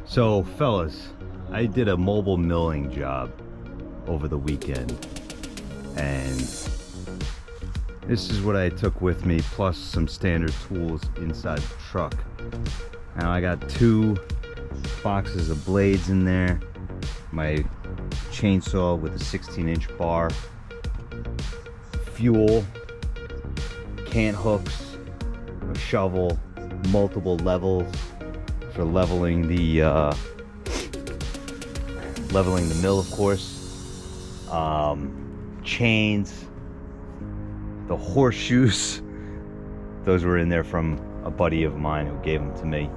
So fellas, I did a mobile milling job over the weekend, and this is what I took with me, plus some standard tools inside the truck. Now I got 2 boxes of blades in there, my chainsaw with a 16-inch bar, fuel, cant hooks, a shovel, multiple levels for leveling the mill, of course, chains, the horseshoes. Those were in there from a buddy of mine who gave them to me.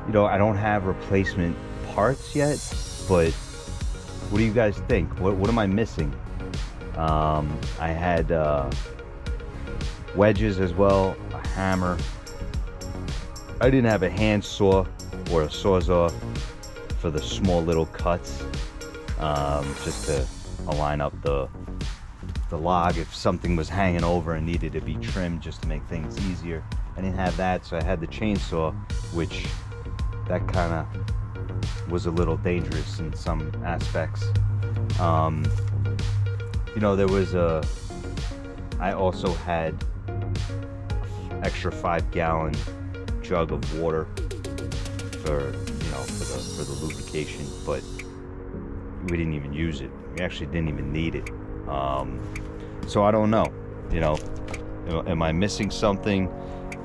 You know, I don't have replacement parts yet, but what do you guys think? What am I missing? I had wedges as well, a hammer. I didn't have a hand saw or a sawzall for the small little cuts, just to align up the log if something was hanging over and needed to be trimmed, just to make things easier. I didn't have that, so I had the chainsaw, which that kind of was a little dangerous in some aspects. You know, there was I also had extra 5-gallon jug of water for, you know, for the lubrication, but we didn't even use it. We actually didn't even need it. So I don't know, you know, am I missing something?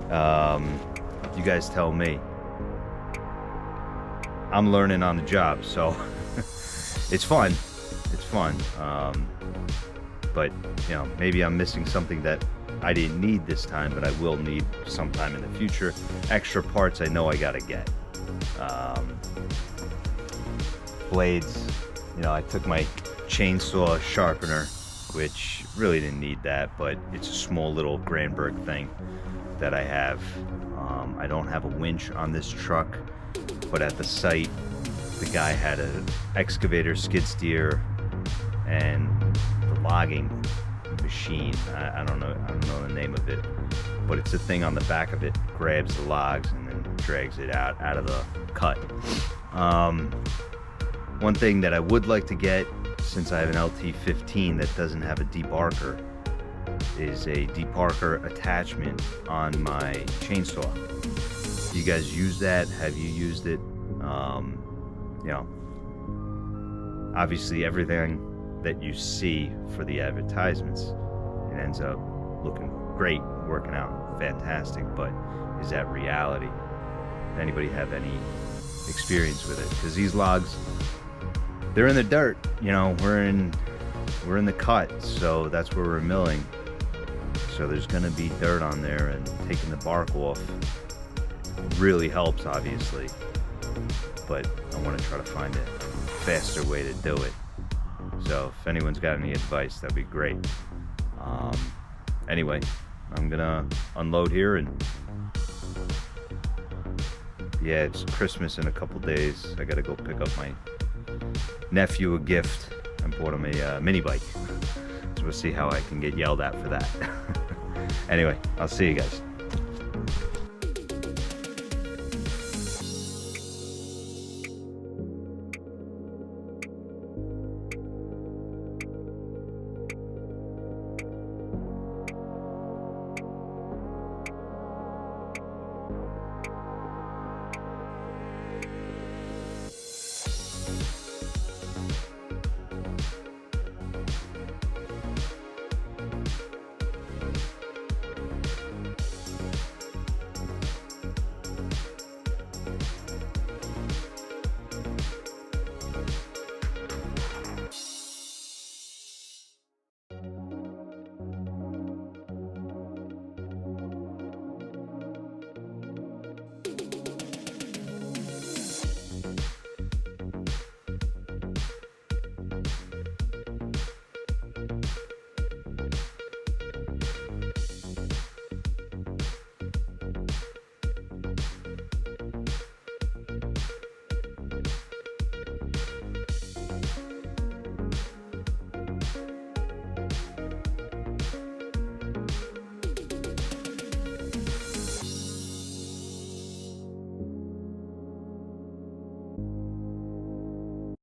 You guys tell me. I'm learning on the job, so it's fun. It's fun. But you know, maybe I'm missing something that I didn't need this time, but I will need sometime in the future. Extra parts I know I gotta get. Blades, you know, I took my chainsaw sharpener, which really didn't need that, but it's a small little Granberg thing that I have. I don't have a winch on this truck, but at the site, the guy had an excavator, skid steer, and the logging machine. I don't know the name of it, but it's a thing on the back of it, grabs the logs and then drags it out of the cut. One thing that I would like to get, since I have an LT15 that doesn't have a debarker, is a debarker attachment on my chainsaw. Do you guys use that? Have you used it? You know, obviously everything that you see for the advertisements, it ends up looking great, working out fantastic, but is that reality? Does anybody have any experience with it? Because these logs, they're in the dirt, you know, we're in the cut, so that's where we're milling. So there's gonna be dirt on there, and taking the bark off really helps, obviously, but I want to try to find a faster way to do it. So if anyone's got any advice, that'd be great. Anyway, I'm gonna unload here, and yeah, it's Christmas in a couple days. I gotta go pick up my nephew a gift. I bought him a mini bike, so we'll see how I can get yelled at for that. Anyway, I'll see you guys.